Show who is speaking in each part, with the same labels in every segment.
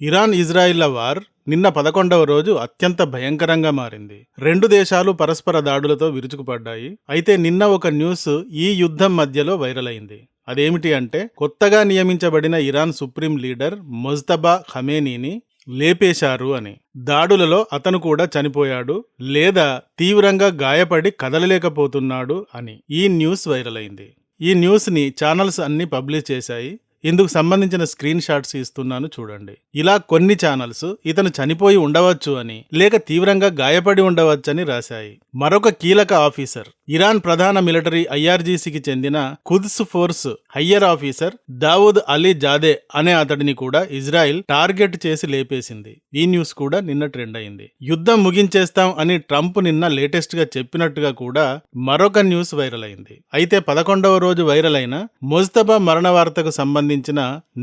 Speaker 1: Iran ఇజ్రాయిల్ల war నిన్న 11వ రోజు అత్యంత భయంకరంగా మారింది. రెండు దేశాలు పరస్పర దాడులతో విరుచుకుపడ్డాయి. అయితే నిన్న ఒక న్యూస్ ఈ యుద్ధం మధ్యలో వైరల్ అయింది. అదేమిటి అంటే, కొత్తగా నియమించబడిన ఇరాన్ సుప్రీం లీడర్ మొజ్తబా ఖమేనీని లేపేశారు అని. దాడులలో అతను కూడా చనిపోయాడు లేదా తీవ్రంగా గాయపడి కదలలేకపోతున్నాడు అని ఈ న్యూస్ వైరల్ అయింది. ఈ న్యూస్ని ఛానల్స్ అన్ని పబ్లిష్ చేశాయి. ఇందుకు సంబంధించిన స్క్రీన్ షాట్స్ ఇస్తున్నాను చూడండి. ఇలా కొన్ని ఛానల్స్ ఇతను చనిపోయి ఉండవచ్చు అని లేక తీవ్రంగా గాయపడి ఉండవచ్చని రాశాయి. మరొక కీలక ఆఫీసర్, ఇరాన్ ప్రధాన మిలిటరీ ఐఆర్జీసీకి చెందిన Quds force higher officer Davood Ali Zadeh అనే అతడిని కూడా ఇజ్రాయిల్ టార్గెట్ చేసి లేపేసింది. ఈ న్యూస్ కూడా నిన్న ట్రెండ్ అయింది. యుద్ధం ముగించేస్తాం అని ట్రంప్ నిన్న లేటెస్ట్ గా చెప్పినట్టుగా కూడా మరొక న్యూస్ వైరల్ అయింది. అయితే 11వ రోజు వైరల్ అయిన మొజ్తబా మరణ వార్తకు సంబంధించిన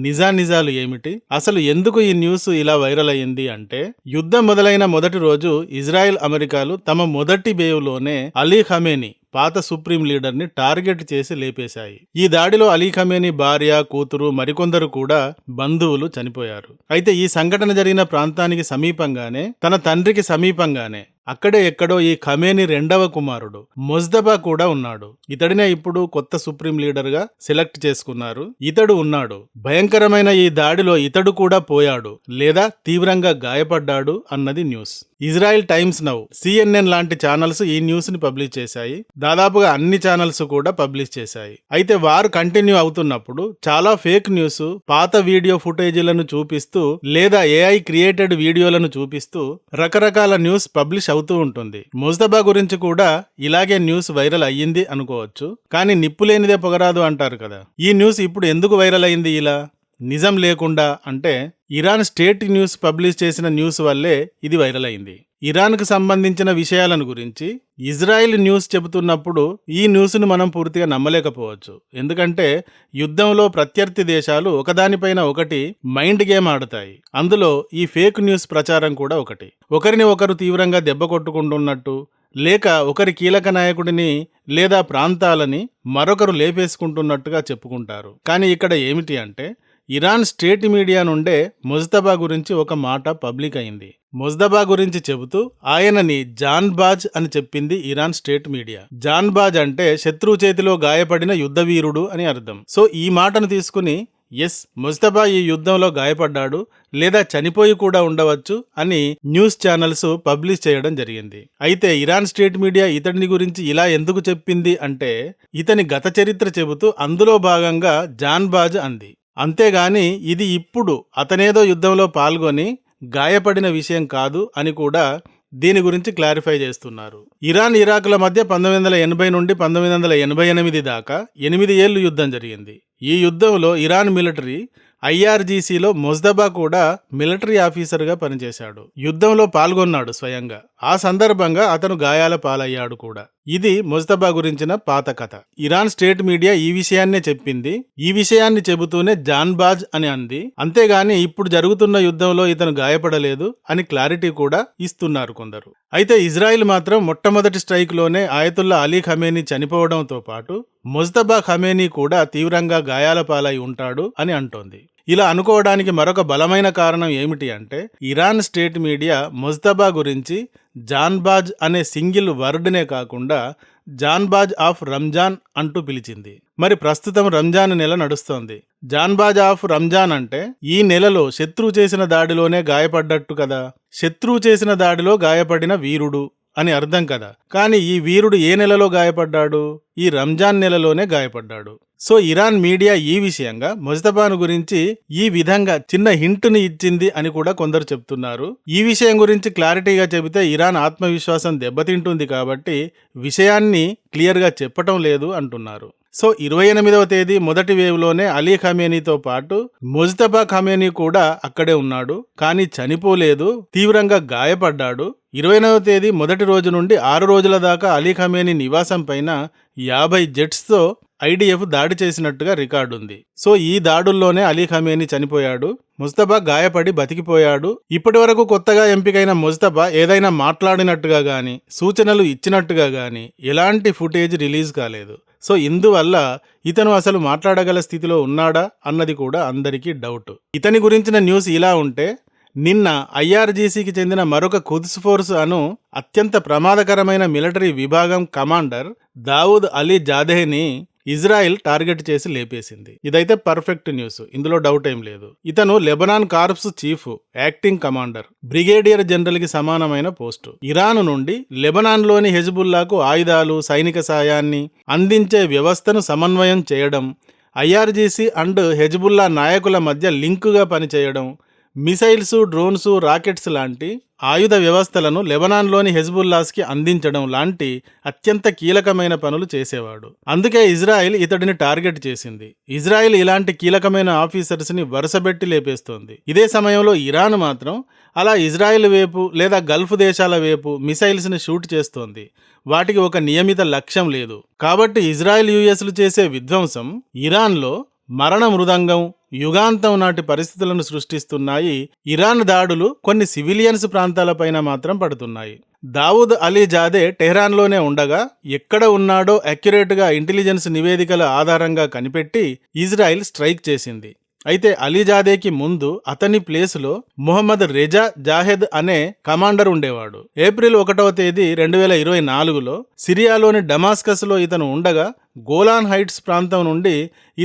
Speaker 1: నిజానిజాలు ఏమిటి, అసలు ఎందుకు ఈ న్యూస్ ఇలా వైరల్ అయ్యింది అంటే, యుద్ధం మొదలైన మొదటి రోజు ఇజ్రాయెల్ అమెరికాలు తమ మొదటి వేవ్లోనే అలీ ఖమేనీ పాత సుప్రీం లీడర్ ని టార్గెట్ చేసి లేపేశాయి. ఈ దాడిలో అలీ ఖమేనీ భార్య, కూతురు, మరికొందరు కూడా బంధువులు చనిపోయారు. అయితే ఈ సంఘటన జరిగిన ప్రాంతానికి సమీపంగానే, తన తండ్రికి సమీపంగానే అక్కడే ఎక్కడో ఈ ఖమేనీ రెండవ కుమారుడు మొజ్తబా కూడా ఉన్నాడు. ఇతడినే ఇప్పుడు కొత్త సుప్రీం లీడర్ గా సెలెక్ట్ చేసుకున్నారు. ఇతడు ఉన్నాడు. భయంకరమైన ఈ దాడిలో ఇతడు కూడా పోయాడు లేదా తీవ్రంగా గాయపడ్డాడు అన్నది news. Israel times now, CNN లాంటి ఛానల్స్ ఈ న్యూస్ ని పబ్లిష్ చేశాయి. దాదాపుగా అన్ని ఛానల్స్ కూడా పబ్లిష్ చేశాయి. అయితే వారు కంటిన్యూ అవుతున్నప్పుడు చాలా ఫేక్ న్యూస్, పాత వీడియో ఫుటేజీలను చూపిస్తూ లేదా AI క్రియేటెడ్ వీడియోలను చూపిస్తూ రకరకాల న్యూస్ పబ్లిష్ అవుతూ ఉంటుంది. మొజ్తబా గురించి కూడా ఇలాగే న్యూస్ వైరల్ అయ్యింది అనుకోవచ్చు. కానీ నిప్పు లేనిదే పొగరాదు అంటారు కదా. ఈ న్యూస్ ఇప్పుడు ఎందుకు వైరల్ అయింది ఇలా నిజం లేకుండా అంటే, ఇరాన్ స్టేట్ న్యూస్ పబ్లిష్ చేసిన న్యూస్ వల్లే ఇది వైరల్ అయింది. ఇరాన్కు సంబంధించిన విషయాలను గురించి ఇజ్రాయెల్ న్యూస్ చెబుతున్నప్పుడు ఈ న్యూస్ను మనం పూర్తిగా నమ్మలేకపోవచ్చు. ఎందుకంటే యుద్ధంలో ప్రత్యర్థి దేశాలు ఒకదానిపైన ఒకటి మైండ్ గేమ్ ఆడతాయి. అందులో ఈ ఫేక్ న్యూస్ ప్రచారం కూడా ఒకటి. ఒకరిని ఒకరు తీవ్రంగా దెబ్బ కొట్టుకుంటున్నట్టు, లేక ఒకరి కీలక నాయకుడిని లేదా ప్రాంతాలని మరొకరు లేపేసుకుంటున్నట్టుగా చెప్పుకుంటారు. కానీ ఇక్కడ ఏమిటి అంటే, ఇరాన్ స్టేట్ మీడియా నుండే మొజ్తబా గురించి ఒక మాట పబ్లిక్ అయింది. మొజ్తబా గురించి చెబుతూ ఆయనని జాన్బాజ్ అని చెప్పింది ఇరాన్ స్టేట్ మీడియా. జాన్బాజ్ అంటే శత్రువు చేతిలో గాయపడిన యుద్ధవీరుడు అని అర్థం. సో ఈ మాటను తీసుకుని ఎస్, మొజ్తబా ఈ యుద్ధంలో గాయపడ్డాడు లేదా చనిపోయి కూడా ఉండవచ్చు అని న్యూస్ ఛానల్స్ పబ్లిష్ చేయడం జరిగింది. అయితే ఇరాన్ స్టేట్ మీడియా ఇతడిని గురించి ఇలా ఎందుకు చెప్పింది అంటే, ఇతని గత చరిత్ర చెబుతూ అందులో భాగంగా జాన్బాజ్ అంది. అంతేగాని ఇది ఇప్పుడు అతనేదో యుద్ధంలో పాల్గొని గాయపడిన విషయం కాదు అని కూడా దీని గురించి క్లారిఫై చేస్తున్నారు. ఇరాన్ ఇరాక్ల మధ్య 1980 నుండి 1988 దాకా 8 ఏళ్లు యుద్ధం జరిగింది. ఈ యుద్ధంలో ఇరాన్ మిలిటరీ ఐఆర్జీసీలో మొజ్తబా కూడా మిలిటరీ ఆఫీసర్గా పనిచేశాడు. యుద్ధంలో పాల్గొన్నాడు స్వయంగా. ఆ సందర్భంగా అతను గాయాల పాలయ్యాడు కూడా. ఇది మొజ్తబా గురించిన పాత కథ. ఇరాన్ స్టేట్ మీడియా ఈ విషయాన్నే చెప్పింది. ఈ విషయాన్ని చెబుతూనే జాన్బాజ్ అని అంది. అంతేగాని ఇప్పుడు జరుగుతున్న యుద్ధంలో ఇతను గాయపడలేదు అని క్లారిటీ కూడా ఇస్తున్నారు కొందరు. అయితే ఇజ్రాయిల్ మాత్రం మొట్టమొదటి స్ట్రైక్ లోనే ఆయతుల్లా అలీ ఖమేనీ చనిపోవడంతో పాటు మొజ్తబా ఖమేనీ కూడా తీవ్రంగా గాయాల పాలై ఉంటాడు అని అంటోంది. ఇలా అనుకోవడానికి మరొక బలమైన కారణం ఏమిటి అంటే, ఇరాన్ స్టేట్ మీడియా మొజ్తబా గురించి జాన్బాజ్ అనే సింగిల్ వర్డ్నే కాకుండా జాన్బాజ్ ఆఫ్ రంజాన్ అంటూ పిలిచింది. మరి ప్రస్తుతం రంజాన్ నెల నడుస్తోంది. జాన్బాజ్ ఆఫ్ రంజాన్ అంటే ఈ నెలలో శత్రువు చేసిన దాడిలోనే గాయపడ్డట్టు కదా. శత్రువు చేసిన దాడిలో గాయపడిన వీరుడు అని అర్థం కదా. కానీ ఈ వీరుడు ఏ నెలలో గాయపడ్డాడు? ఈ రంజాన్ నెలలోనే గాయపడ్డాడు. సో ఇరాన్ మీడియా ఈ విషయంగా మొజ్తబాను గురించి ఈ విధంగా చిన్న హింట్ని ఇచ్చింది అని కూడా కొందరు చెప్తున్నారు. ఈ విషయం గురించి క్లారిటీగా చెబితే ఇరాన్ ఆత్మవిశ్వాసం దెబ్బతింటుంది కాబట్టి విషయాన్ని క్లియర్గా చెప్పటం లేదు అంటున్నారు. సో 28వ తేదీ మొదటి వేవ్లోనే అలీ ఖమేనీతో పాటు మొజ్తబా ఖమేనీ కూడా అక్కడే ఉన్నాడు. కానీ చనిపోలేదు, తీవ్రంగా గాయపడ్డాడు. 29వ తేదీ మొదటి రోజు నుండి 6 రోజుల దాకా అలీ ఖమేనీ నివాసం పైన 50 జెట్స్తో ఐడిఎఫ్ దాడి చేసినట్టుగా రికార్డు ఉంది. సో ఈ దాడుల్లోనే అలీ ఖమేనీ చనిపోయాడు. మొజ్తబా గాయపడి బతికిపోయాడు. ఇప్పటి వరకు కొత్తగా ఎంపికైన మొజ్తబా ఏదైనా మాట్లాడినట్టుగా గానీ, సూచనలు ఇచ్చినట్టుగా గానీ ఎలాంటి ఫుటేజ్ రిలీజ్ కాలేదు. సో ఇందువల్ల ఇతను అసలు మాట్లాడగల స్థితిలో ఉన్నాడా అన్నది కూడా అందరికీ డౌట్. ఇతని గురించిన న్యూస్ ఇలా ఉంటే, నిన్న ఐఆర్జీసీకి చెందిన మరొక ఖుద్స్ ఫోర్స్ అను అత్యంత ప్రమాదకరమైన మిలిటరీ విభాగం కమాండర్ దావూద్ అలీ జాదేహ్ని ఇజ్రాయెల్ టార్గెట్ చేసి లేపేసింది. ఇదైతే పర్ఫెక్ట్ న్యూస్, ఇందులో డౌట్ ఏం లేదు. ఇతను Lebanon corps chief, acting commander, brigadier general కి సమానమైన పోస్టు. ఇరాన్ నుండి లెబనాన్లోని హెజ్బుల్లాకు ఆయుధాలు, సైనిక సాయాన్ని అందించే వ్యవస్థను సమన్వయం చేయడం, ఐఆర్జీసీ అండ్ హెజ్బుల్లా నాయకుల మధ్య లింకుగా పనిచేయడం, మిసైల్స్, డ్రోన్స్, రాకెట్స్ లాంటి ఆయుధ వ్యవస్థలను లెబనాన్లోని హెజ్బుల్లాస్కి అందించడం లాంటి అత్యంత కీలకమైన పనులు చేసేవాడు. అందుకే ఇజ్రాయెల్ ఇతడిని టార్గెట్ చేసింది. ఇజ్రాయెల్ ఇలాంటి కీలకమైన ఆఫీసర్స్ని వరుసబెట్టి లేపేస్తోంది. ఇదే సమయంలో ఇరాన్ మాత్రం అలా ఇజ్రాయెల్ వైపు లేదా గల్ఫ్ దేశాల వైపు మిసైల్స్ని షూట్ చేస్తోంది. వాటికి ఒక నియమిత లక్ష్యం లేదు. కాబట్టి ఇజ్రాయెల్ యుఎస్లు చేసే విధ్వంసం ఇరాన్లో మరణ మృదంగం, యుగాంతం నాటి పరిస్థితులను సృష్టిస్తున్నాయి. ఇరాన్ దాడులు కొన్ని సివిలియన్స్ ప్రాంతాలపైన మాత్రం పడుతున్నాయి. దావూద్ అలీ జాదే టెహ్రాన్లోనే ఉండగా ఎక్కడ ఉన్నాడో అక్యురేట్గా ఇంటెలిజెన్స్ నివేదికల ఆధారంగా కనిపెట్టి ఇజ్రాయెల్ స్ట్రైక్ చేసింది. అయితే అలీజాదేకి ముందు అతని ప్లేసులో మొహమ్మద్ రెజా జాహెద్ అనే కమాండర్ ఉండేవాడు. ఏప్రిల్ 1వ తేదీ 2024లో సిరియాలోని డమాస్కస్లో ఇతను ఉండగా గోలాన్ హైట్స్ ప్రాంతం నుండి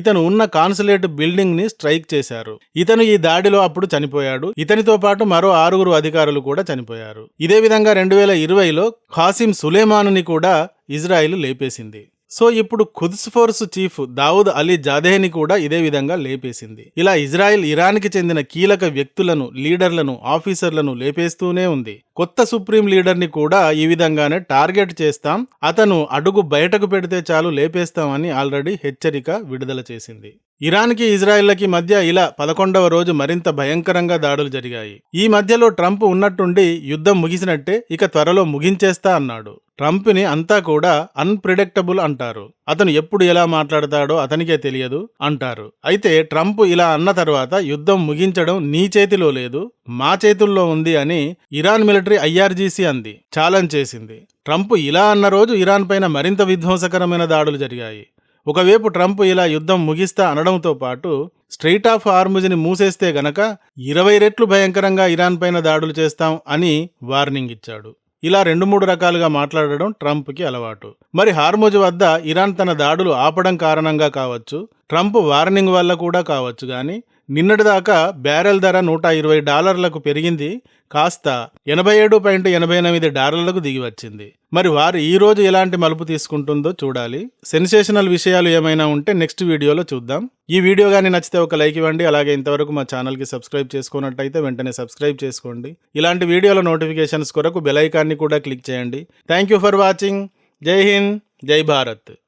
Speaker 1: ఇతను ఉన్న కాన్సులేట్ బిల్డింగ్ ని స్ట్రైక్ చేశారు. ఇతను ఈ దాడిలో అప్పుడు చనిపోయాడు. ఇతనితో పాటు మరో 6 అధికారులు కూడా చనిపోయారు. ఇదే విధంగా 2020లో ఖాసిం సులేమానుని కూడా ఇజ్రాయెల్ లేపేసింది. సో ఇప్పుడు ఖుద్స్ ఫోర్స్ చీఫ్ దావూద్ అలీ జాదేహ్ని కూడా ఇదే విధంగా లేపేసింది. ఇలా ఇజ్రాయెల్ ఇరాన్కి చెందిన కీలక వ్యక్తులను, లీడర్లను, ఆఫీసర్లను లేపేస్తూనే ఉంది. కొత్త సుప్రీం లీడర్ని కూడా ఈ విధంగానే టార్గెట్ చేస్తాం, అతను అడుగు బయటకు పెడితే చాలు లేపేస్తామని ఆల్రెడీ హెచ్చరిక విడుదల చేసింది. ఇరాన్కి ఇజ్రాయెళ్లకి మధ్య ఇలా 11వ రోజు మరింత భయంకరంగా దాడులు జరిగాయి. ఈ మధ్యలో ట్రంప్ ఉన్నట్టుండి యుద్ధం ముగిసినట్టే ఇక త్వరలో ముగించేస్తా అన్నాడు. ట్రంప్ని అంతా కూడా అన్ప్రిడిక్టబుల్ అంటారు. అతను ఎప్పుడు ఎలా మాట్లాడతాడో అతనికే తెలియదు అంటారు. అయితే ట్రంప్ ఇలా అన్న తర్వాత యుద్ధం ముగించడం నీ చేతిలో లేదు, మా చేతుల్లో ఉంది అని ఇరాన్ మిలిటరీ ఐఆర్జీసీ అంది, ఛాలెంజ్ చేసింది. ట్రంప్ ఇలా అన్న రోజు ఇరాన్ పైన మరింత విధ్వంసకరమైన దాడులు జరిగాయి. ఒకవైపు ట్రంప్ ఇలా యుద్ధం ముగిస్తా అనడంతో పాటు స్ట్రెయిట్ ఆఫ్ హార్ముజ్ని మూసేస్తే గనక 20 రెట్లు భయంకరంగా ఇరాన్ పైన దాడులు చేస్తాం అని వార్నింగ్ ఇచ్చాడు. ఇలా 2-3 రకాలుగా మాట్లాడడం ట్రంప్కి అలవాటు. మరి హార్ముజ్ వద్ద ఇరాన్ తన దాడులు ఆపడం కారణంగా కావచ్చు, ట్రంప్ వార్నింగ్ వల్ల కూడా కావచ్చు, కానీ నిన్నటిదాకా బ్యారెల్ ధర $120 పెరిగింది, కాస్త $87.89 దిగి వచ్చింది. మరి వారు ఈ రోజు ఎలాంటి మలుపు తీసుకుంటుందో చూడాలి. సెన్సేషనల్ విషయాలు ఏమైనా ఉంటే నెక్స్ట్ వీడియోలో చూద్దాం. ఈ వీడియో కానీ నచ్చితే ఒక లైక్ ఇవ్వండి. అలాగే ఇంతవరకు మా ఛానల్కి సబ్స్క్రైబ్ చేసుకున్నట్టయితే వెంటనే సబ్స్క్రైబ్ చేసుకోండి. ఇలాంటి వీడియోల నోటిఫికేషన్స్ కొరకు బెల్ ఐకాన్ని కూడా క్లిక్ చేయండి. Thank you for watching. జై హింద్, జై భారత్.